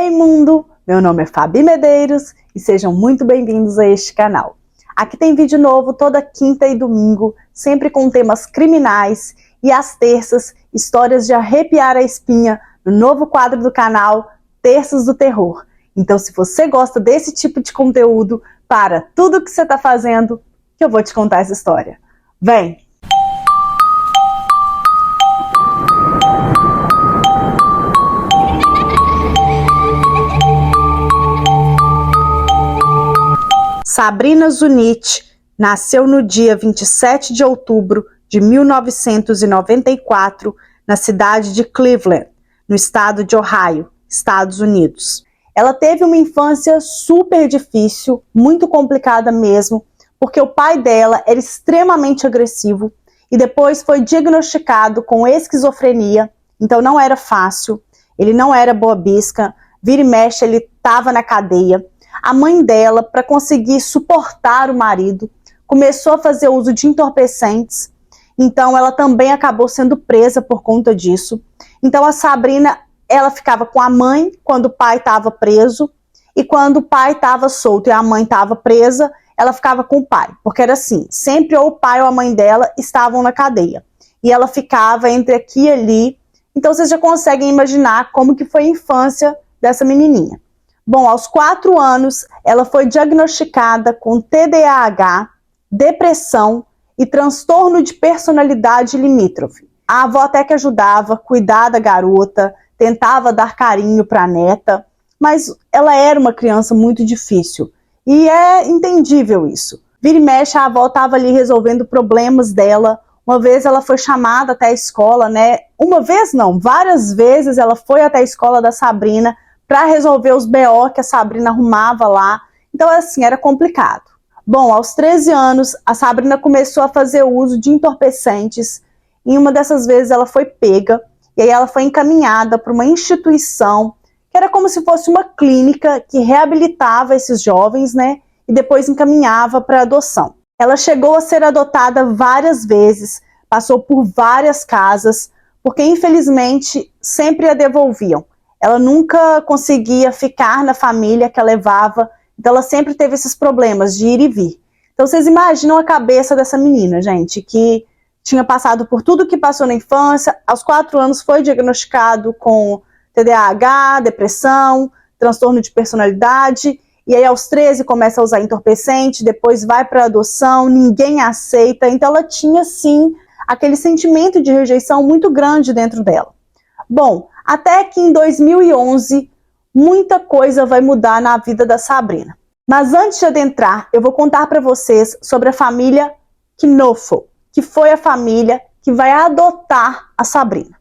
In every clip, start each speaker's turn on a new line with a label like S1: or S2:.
S1: Ei mundo, meu nome é Fabi Medeiros e sejam muito bem-vindos a este canal. Aqui tem vídeo novo toda quinta e domingo, sempre com temas criminais e às terças, histórias de arrepiar a espinha no novo quadro do canal, Terças do Terror. Então se você gosta desse tipo de conteúdo, para tudo que você está fazendo, que eu vou te contar essa história. Vem! Sabrina Zunich nasceu no dia 27 de outubro de 1994, na cidade de Cleveland, no estado de Ohio, Estados Unidos. Ela teve uma infância super difícil, muito complicada mesmo, porque o pai dela era extremamente agressivo e depois foi diagnosticado com esquizofrenia, então não era fácil, ele não era boa bisca, vira e mexe ele estava na cadeia. A mãe dela, para conseguir suportar o marido, começou a fazer uso de entorpecentes, então ela também acabou sendo presa por conta disso. Então a Sabrina, ela ficava com a mãe quando o pai estava preso, e quando o pai estava solto e a mãe estava presa, ela ficava com o pai, porque era assim, sempre ou o pai ou a mãe dela estavam na cadeia, e ela ficava entre aqui e ali. Então vocês já conseguem imaginar como que foi a infância dessa menininha. Bom, aos 4 anos, ela foi diagnosticada com TDAH, depressão e transtorno de personalidade limítrofe. A avó até que ajudava a cuidar da garota, tentava dar carinho para a neta, mas ela era uma criança muito difícil. E é entendível isso. Vira e mexe, a avó estava ali resolvendo problemas dela. Uma vez ela foi chamada até a escola, né? Uma vez não, várias vezes ela foi até a escola da Sabrina para resolver os BO que a Sabrina arrumava lá. Então, assim, era complicado. Bom, aos 13 anos, a Sabrina começou a fazer uso de entorpecentes. Em uma dessas vezes, ela foi pega. E aí ela foi encaminhada para uma instituição, que era como se fosse uma clínica que reabilitava esses jovens, né? E depois encaminhava para adoção. Ela chegou a ser adotada várias vezes, passou por várias casas, porque infelizmente sempre a devolviam. Ela nunca conseguia ficar na família que a levava, então ela sempre teve esses problemas de ir e vir. Então vocês imaginam a cabeça dessa menina, gente, que tinha passado por tudo que passou na infância, aos 4 anos foi diagnosticado com TDAH, depressão, transtorno de personalidade, e aí aos 13 começa a usar entorpecente, depois vai para adoção, ninguém a aceita, então ela tinha sim aquele sentimento de rejeição muito grande dentro dela. Bom, até que em 2011, muita coisa vai mudar na vida da Sabrina. Mas antes de adentrar, eu vou contar para vocês sobre a família Knoefel, que foi a família que vai adotar a Sabrina.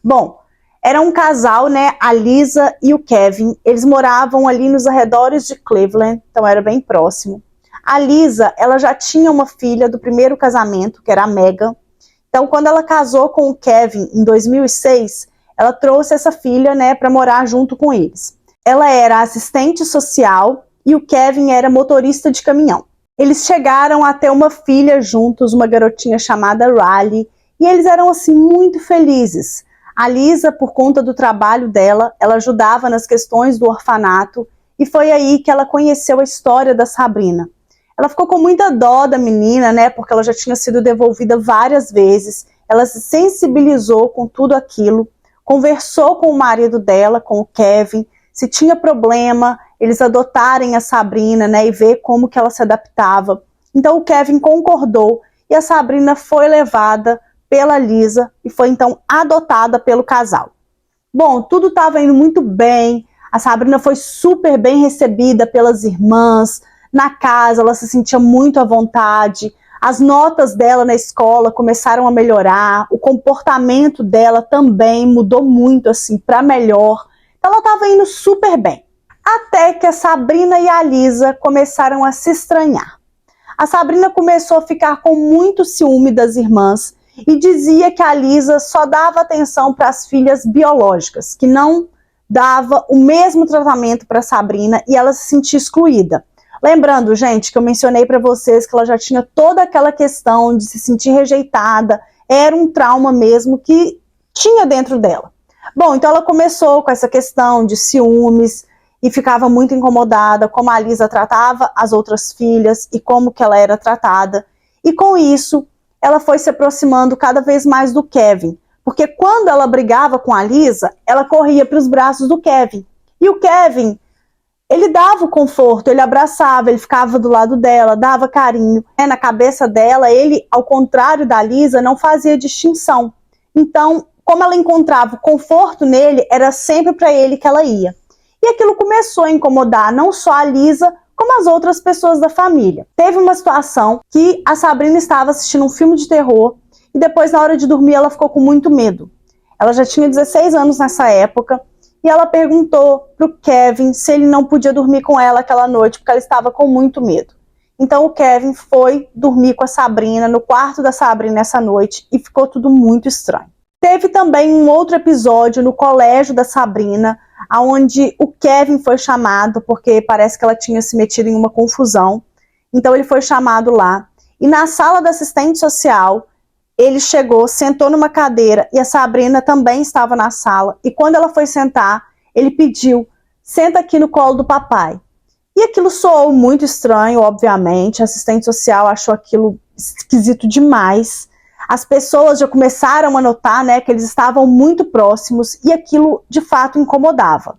S1: Bom, era um casal, né, a Lisa e o Kevin, eles moravam ali nos arredores de Cleveland, então era bem próximo. A Lisa, ela já tinha uma filha do primeiro casamento, que era a Megan. Então, quando ela casou com o Kevin em 2006, ela trouxe essa filha, né, para morar junto com eles. Ela era assistente social e o Kevin era motorista de caminhão. Eles chegaram a ter uma filha juntos, uma garotinha chamada Riley, e eles eram assim muito felizes. A Lisa, por conta do trabalho dela, ela ajudava nas questões do orfanato, e foi aí que ela conheceu a história da Sabrina. Ela ficou com muita dó da menina, né, porque ela já tinha sido devolvida várias vezes. Ela se sensibilizou com tudo aquilo, conversou com o marido dela, com o Kevin, se tinha problema, eles adotarem a Sabrina, né, e ver como que ela se adaptava. Então o Kevin concordou e a Sabrina foi levada pela Lisa e foi então adotada pelo casal. Bom, tudo estava indo muito bem, a Sabrina foi super bem recebida pelas irmãs, na casa ela se sentia muito à vontade, as notas dela na escola começaram a melhorar, o comportamento dela também mudou muito assim para melhor. Então ela estava indo super bem. Até que a Sabrina e a Lisa começaram a se estranhar. A Sabrina começou a ficar com muito ciúme das irmãs e dizia que a Lisa só dava atenção para as filhas biológicas, que não dava o mesmo tratamento para a Sabrina e ela se sentia excluída. Lembrando, gente, que eu mencionei para vocês que ela já tinha toda aquela questão de se sentir rejeitada, era um trauma mesmo que tinha dentro dela. Bom, então ela começou com essa questão de ciúmes, e ficava muito incomodada como a Lisa tratava as outras filhas e como que ela era tratada. E com isso, ela foi se aproximando cada vez mais do Kevin, porque quando ela brigava com a Lisa, ela corria para os braços do Kevin. E o Kevin, ele dava o conforto, ele abraçava, ele ficava do lado dela, dava carinho. Na cabeça dela, ele, ao contrário da Lisa, não fazia distinção. Então, como ela encontrava conforto nele, era sempre para ele que ela ia. E aquilo começou a incomodar não só a Lisa, como as outras pessoas da família. Teve uma situação que a Sabrina estava assistindo um filme de terror e depois, na hora de dormir, ela ficou com muito medo. Ela já tinha 16 anos nessa época e ela perguntou para o Kevin se ele não podia dormir com ela aquela noite, porque ela estava com muito medo. Então o Kevin foi dormir com a Sabrina, no quarto da Sabrina essa noite, e ficou tudo muito estranho. Teve também um outro episódio no colégio da Sabrina, onde o Kevin foi chamado, porque parece que ela tinha se metido em uma confusão. Então ele foi chamado lá. E na sala da assistente social, ele chegou, sentou numa cadeira e a Sabrina também estava na sala. E quando ela foi sentar, ele pediu, senta aqui no colo do papai. E aquilo soou muito estranho, obviamente. A assistente social achou aquilo esquisito demais. As pessoas já começaram a notar, né, que eles estavam muito próximos e aquilo de fato incomodava.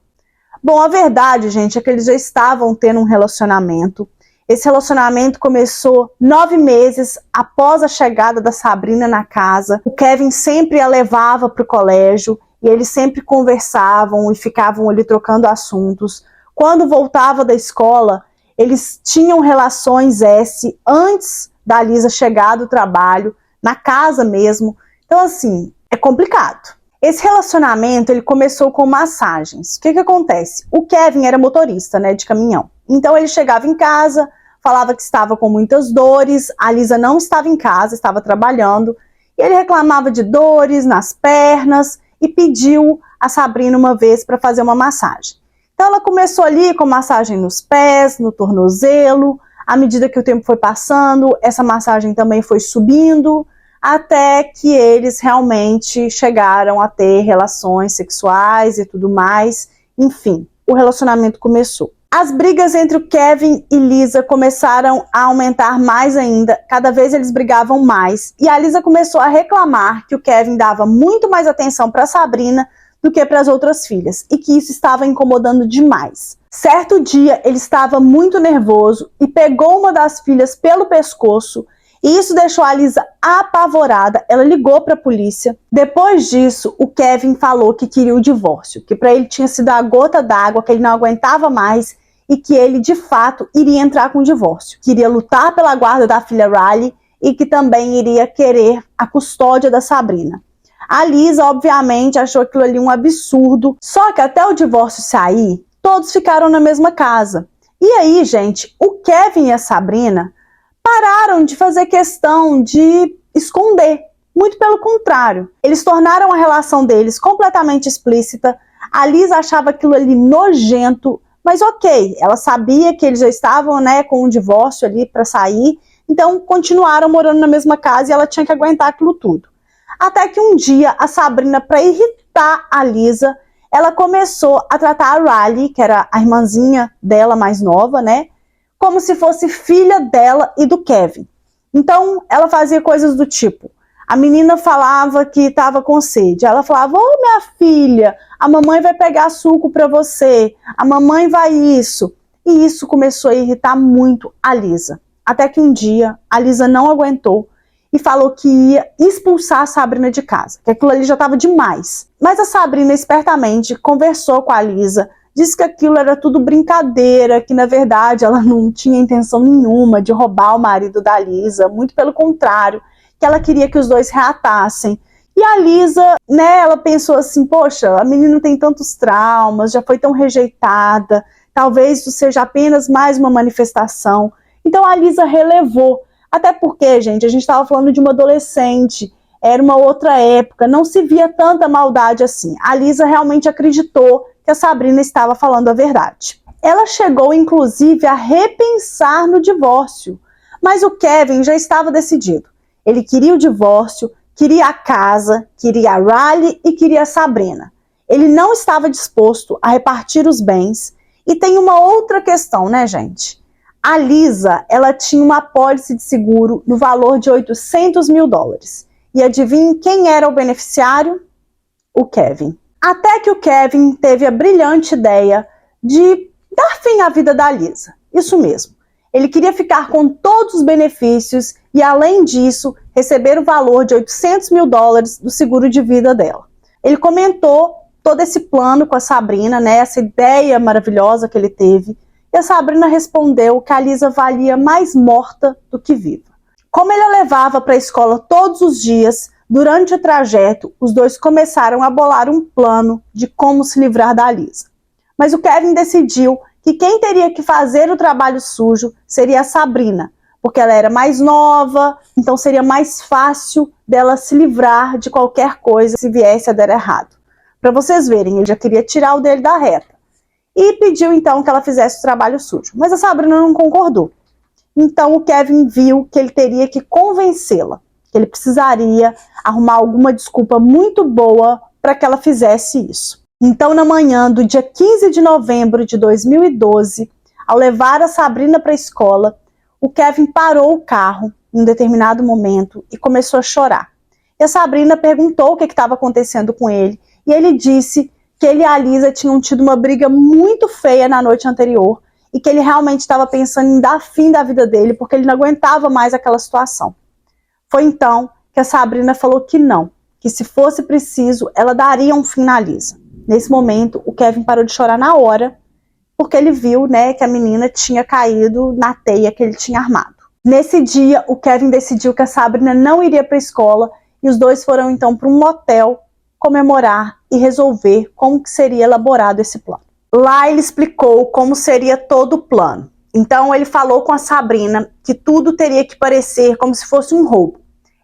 S1: Bom, a verdade, gente, é que eles já estavam tendo um relacionamento. Esse relacionamento começou 9 meses após a chegada da Sabrina na casa. O Kevin sempre a levava para o colégio e eles sempre conversavam e ficavam ali trocando assuntos. Quando voltava da escola, eles tinham relações antes da Lisa chegar do trabalho, na casa mesmo. Então, assim, é complicado. Esse relacionamento, ele começou com massagens. O que acontece? O Kevin era motorista, né, de caminhão. Então, ele chegava em casa, falava que estava com muitas dores, a Lisa não estava em casa, estava trabalhando, e ele reclamava de dores nas pernas e pediu a Sabrina uma vez para fazer uma massagem. Então, ela começou ali com massagem nos pés, no tornozelo. À medida que o tempo foi passando, essa massagem também foi subindo, até que eles realmente chegaram a ter relações sexuais e tudo mais. Enfim, o relacionamento começou. As brigas entre o Kevin e Lisa começaram a aumentar mais ainda, cada vez eles brigavam mais, e a Lisa começou a reclamar que o Kevin dava muito mais atenção para Sabrina do que para as outras filhas, e que isso estava incomodando demais. Certo dia, ele estava muito nervoso e pegou uma das filhas pelo pescoço, e isso deixou a Lisa apavorada. Ela ligou para a polícia. Depois disso, o Kevin falou que queria o divórcio, que para ele tinha sido a gota d'água, que ele não aguentava mais e que ele, de fato, iria entrar com o divórcio. Queria lutar pela guarda da filha Riley e que também iria querer a custódia da Sabrina. A Lisa, obviamente, achou aquilo ali um absurdo, só que até o divórcio sair, todos ficaram na mesma casa. E aí, gente, o Kevin e a Sabrina pararam de fazer questão de esconder. Muito pelo contrário. Eles tornaram a relação deles completamente explícita. A Lisa achava aquilo ali nojento, mas ok, ela sabia que eles já estavam, né, com um divórcio ali para sair, então continuaram morando na mesma casa e ela tinha que aguentar aquilo tudo. Até que um dia, a Sabrina, para irritar a Lisa, ela começou a tratar a Riley, que era a irmãzinha dela mais nova, né, como se fosse filha dela e do Kevin. Então, ela fazia coisas do tipo, a menina falava que estava com sede, ela falava, ô minha filha, a mamãe vai pegar suco para você, a mamãe vai isso. E isso começou a irritar muito a Lisa. Até que um dia, a Lisa não aguentou e falou que ia expulsar a Sabrina de casa, que aquilo ali já estava demais. Mas a Sabrina, espertamente, conversou com a Lisa, disse que aquilo era tudo brincadeira, que na verdade ela não tinha intenção nenhuma de roubar o marido da Lisa, muito pelo contrário, que ela queria que os dois reatassem. E a Lisa, né, ela pensou assim, poxa, a menina tem tantos traumas, já foi tão rejeitada, talvez isso seja apenas mais uma manifestação. Então a Lisa relevou, até porque, gente, a gente estava falando de uma adolescente, era uma outra época, não se via tanta maldade assim. A Lisa realmente acreditou que a Sabrina estava falando a verdade. Ela chegou, inclusive, a repensar no divórcio, mas o Kevin já estava decidido. Ele queria o divórcio, queria a casa, queria a Riley e queria a Sabrina. Ele não estava disposto a repartir os bens E tem uma outra questão, né, gente? A Lisa, ela tinha uma apólice de seguro no valor de 800 mil dólares. E adivinhe quem era o beneficiário? O Kevin. Até que o Kevin teve a brilhante ideia de dar fim à vida da Lisa. Isso mesmo. Ele queria ficar com todos os benefícios e, além disso, receber o valor de 800 mil dólares do seguro de vida dela. Ele comentou todo esse plano com a Sabrina, né, essa ideia maravilhosa que ele teve, e a Sabrina respondeu que a Lisa valia mais morta do que viva. Como ele a levava para a escola todos os dias, durante o trajeto, os dois começaram a bolar um plano de como se livrar da Lisa. Mas o Kevin decidiu que quem teria que fazer o trabalho sujo seria a Sabrina, porque ela era mais nova, então seria mais fácil dela se livrar de qualquer coisa se viesse a dar errado. Para vocês verem, ele já queria tirar o dele da reta. E pediu então que ela fizesse o trabalho sujo. Mas a Sabrina não concordou. Então o Kevin viu que ele teria que convencê-la, que ele precisaria arrumar alguma desculpa muito boa para que ela fizesse isso. Então, na manhã do dia 15 de novembro de 2012, ao levar a Sabrina para a escola, o Kevin parou o carro em um determinado momento e começou a chorar. E a Sabrina perguntou o que estava acontecendo com ele, e ele disse que ele e a Lisa tinham tido uma briga muito feia na noite anterior e que ele realmente estava pensando em dar fim da vida dele porque ele não aguentava mais aquela situação. Foi então que a Sabrina falou que não, que se fosse preciso, ela daria um fim na Lisa. Nesse momento, o Kevin parou de chorar na hora, porque ele viu, né, que a menina tinha caído na teia que ele tinha armado. Nesse dia, o Kevin decidiu que a Sabrina não iria para a escola e os dois foram então para um motel comemorar e resolver como que seria elaborado esse plano. Lá ele explicou como seria todo o plano. Então ele falou com a Sabrina que tudo teria que parecer como se fosse um roubo.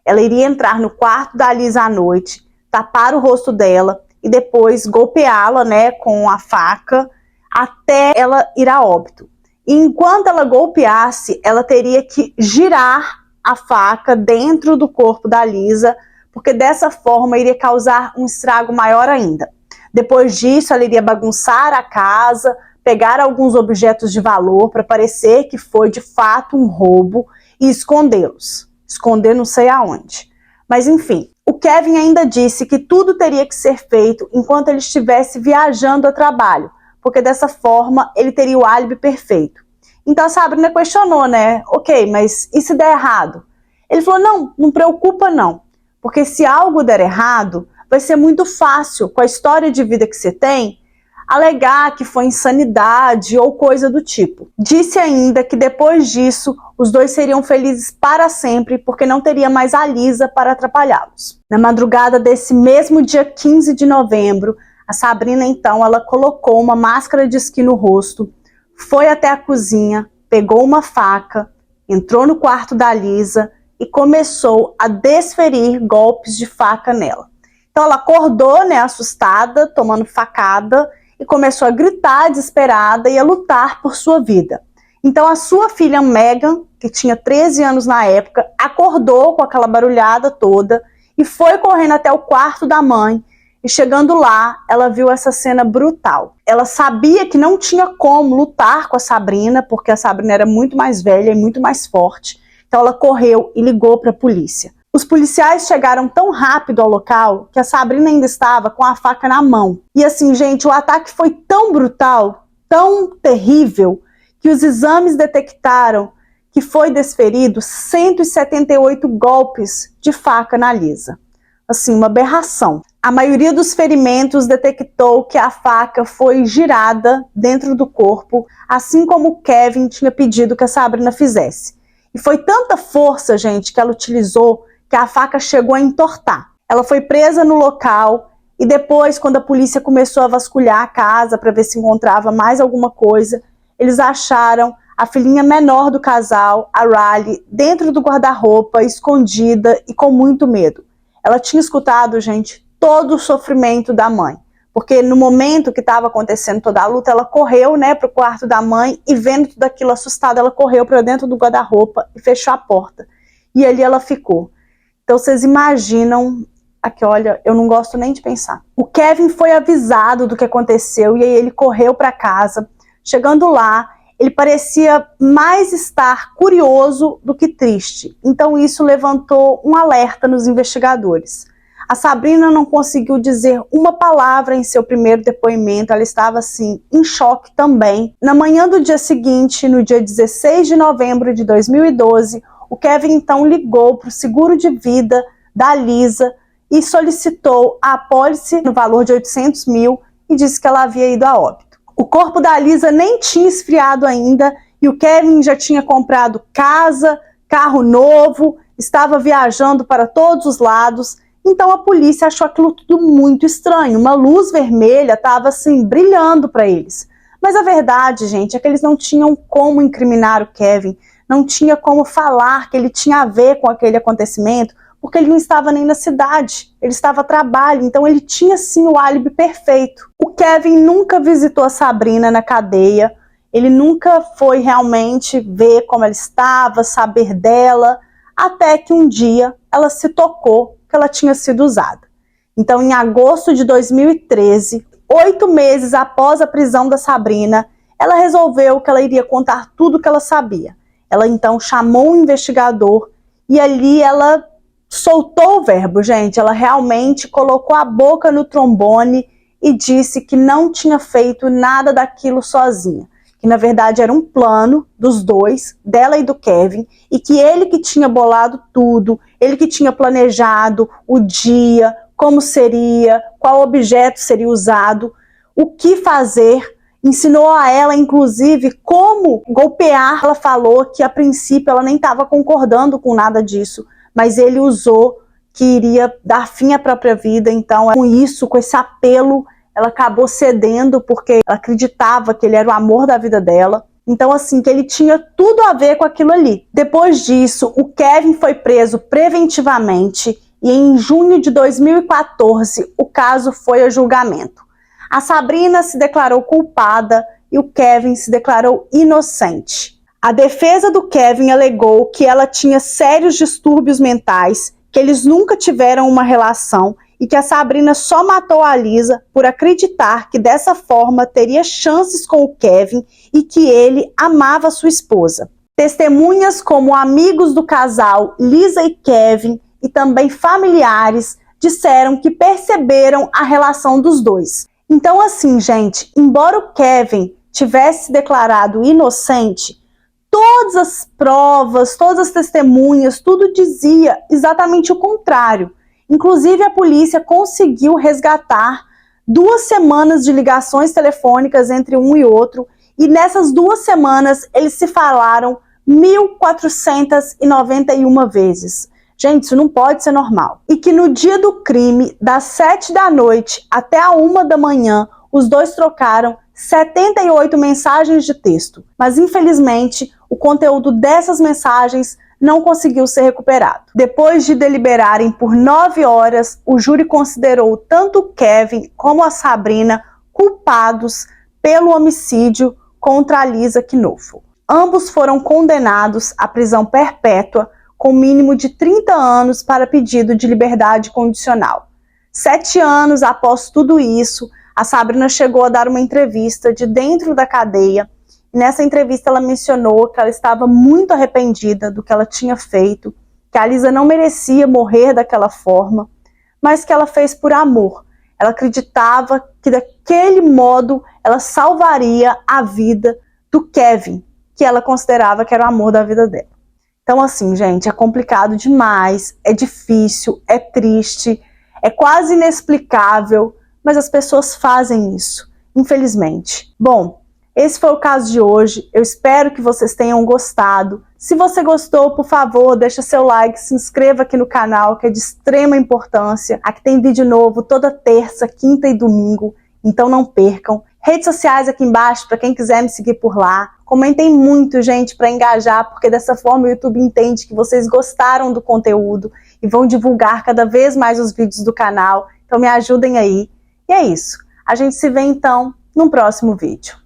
S1: Ela iria entrar no quarto da Lisa à noite, tapar o rosto dela e depois golpeá-la, né, com a faca até ela ir a óbito. E enquanto ela golpeasse, ela teria que girar a faca dentro do corpo da Lisa, porque dessa forma iria causar um estrago maior ainda. Depois disso, ela iria bagunçar a casa, pegar alguns objetos de valor para parecer que foi de fato um roubo e escondê-los. Esconder não sei aonde. Mas enfim, o Kevin ainda disse que tudo teria que ser feito enquanto ele estivesse viajando a trabalho, porque dessa forma ele teria o álibi perfeito. Então a Sabrina questionou, né? Ok, mas e se der errado? Ele falou, não preocupa não. Porque se algo der errado, vai ser muito fácil, com a história de vida que você tem, alegar que foi insanidade ou coisa do tipo. Disse ainda que depois disso, os dois seriam felizes para sempre, porque não teria mais a Lisa para atrapalhá-los. Na madrugada desse mesmo dia 15 de novembro, a Sabrina então, ela colocou uma máscara de esqui no rosto, foi até a cozinha, pegou uma faca, entrou no quarto da Lisa e começou a desferir golpes de faca nela. Então ela acordou, né, assustada, tomando facada, e começou a gritar desesperada e a lutar por sua vida. Então a sua filha Megan, que tinha 13 anos na época, acordou com aquela barulhada toda e foi correndo até o quarto da mãe. E chegando lá, ela viu essa cena brutal. Ela sabia que não tinha como lutar com a Sabrina, porque a Sabrina era muito mais velha e muito mais forte. Então ela correu e ligou para a polícia. Os policiais chegaram tão rápido ao local que a Sabrina ainda estava com a faca na mão. E assim, gente, o ataque foi tão brutal, tão terrível, que os exames detectaram que foi desferido 178 golpes de faca na Lisa. Assim, uma aberração. A maioria dos ferimentos detectou que a faca foi girada dentro do corpo, assim como o Kevin tinha pedido que a Sabrina fizesse. E foi tanta força, gente, que ela utilizou que a faca chegou a entortar. Ela foi presa no local e depois, quando a polícia começou a vasculhar a casa para ver se encontrava mais alguma coisa, eles acharam a filhinha menor do casal, a Riley, dentro do guarda-roupa, escondida e com muito medo. Ela tinha escutado, gente, todo o sofrimento da mãe. Porque no momento que estava acontecendo toda a luta, ela correu, né, para o quarto da mãe e vendo tudo aquilo assustada, ela correu para dentro do guarda-roupa e fechou a porta. E ali ela ficou. Então vocês imaginam, aqui olha, eu não gosto nem de pensar. O Kevin foi avisado do que aconteceu e aí ele correu para casa, Chegando lá, ele parecia mais estar curioso do que triste. Então isso levantou um alerta nos investigadores. A Sabrina não conseguiu dizer uma palavra em seu primeiro depoimento, ela estava assim, em choque também. Na manhã do dia seguinte, no dia 16 de novembro de 2012, o Kevin então ligou para o seguro de vida da Lisa e solicitou a apólice no valor de 800 mil e disse que ela havia ido a óbito. O corpo da Lisa nem tinha esfriado ainda e o Kevin já tinha comprado casa, carro novo, estava viajando para todos os lados. Então a polícia achou aquilo tudo muito estranho. Uma luz vermelha estava assim brilhando para eles. Mas a verdade, gente, é que eles não tinham como incriminar o Kevin, não tinha como falar que ele tinha a ver com aquele acontecimento, porque ele não estava nem na cidade, ele estava a trabalho, então ele tinha sim o álibi perfeito. O Kevin nunca visitou a Sabrina na cadeia, ele nunca foi realmente ver como ela estava, saber dela, até que um dia ela se tocou que ela tinha sido usada. Então, em agosto de 2013, 8 meses após a prisão da Sabrina, ela resolveu que ela iria contar tudo o que ela sabia. Ela então chamou um investigador e ali ela soltou o verbo, gente. Ela realmente colocou a boca no trombone e disse que não tinha feito nada daquilo sozinha. Que na verdade era um plano dos dois, dela e do Kevin, e que ele que tinha bolado tudo, ele que tinha planejado o dia, como seria, qual objeto seria usado, o que fazer, ensinou a ela, inclusive, como golpear. Ela falou que a princípio ela nem estava concordando com nada disso, mas ele usou que iria dar fim à própria vida, então com isso, com esse apelo, ela acabou cedendo porque ela acreditava que ele era o amor da vida dela. Então, assim, que ele tinha tudo a ver com aquilo ali. Depois disso, o Kevin foi preso preventivamente e em junho de 2014, o caso foi a julgamento. A Sabrina se declarou culpada e o Kevin se declarou inocente. A defesa do Kevin alegou que ela tinha sérios distúrbios mentais, que eles nunca tiveram uma relação e que a Sabrina só matou a Lisa por acreditar que dessa forma teria chances com o Kevin e que ele amava sua esposa. Testemunhas como amigos do casal Lisa e Kevin e também familiares disseram que perceberam a relação dos dois. Então assim, gente, embora o Kevin tivesse declarado inocente, todas as provas, todas as testemunhas, tudo dizia exatamente o contrário. Inclusive, a polícia conseguiu resgatar 2 semanas de ligações telefônicas entre um e outro, e nessas 2 semanas eles se falaram 1.491 vezes. Gente, isso não pode ser normal. E que no dia do crime, das 7 da noite até a 1 da manhã, os dois trocaram 78 mensagens de texto. Mas, infelizmente, o conteúdo dessas mensagens não conseguiu ser recuperado. Depois de deliberarem por 9 horas, o júri considerou tanto o Kevin como a Sabrina culpados pelo homicídio contra a Lisa Knuffel. Ambos foram condenados à prisão perpétua com mínimo de 30 anos para pedido de liberdade condicional. 7 anos após tudo isso, a Sabrina chegou a dar uma entrevista de dentro da cadeia. Nessa entrevista ela mencionou que ela estava muito arrependida do que ela tinha feito, que a Lisa não merecia morrer daquela forma, mas que ela fez por amor. Ela acreditava que daquele modo ela salvaria a vida do Kevin, que ela considerava que era o amor da vida dela. Então assim, gente, é complicado demais, é difícil, é triste, é quase inexplicável, mas as pessoas fazem isso, infelizmente. Bom, esse foi o caso de hoje, eu espero que vocês tenham gostado. Se você gostou, por favor, deixa seu like, se inscreva aqui no canal, que é de extrema importância. Aqui tem vídeo novo toda terça, quinta e domingo, então não percam. Redes sociais aqui embaixo, para quem quiser me seguir por lá. Comentem muito, gente, para engajar, porque dessa forma o YouTube entende que vocês gostaram do conteúdo e vão divulgar cada vez mais os vídeos do canal. Então me ajudem aí. E é isso. A gente se vê então no próximo vídeo.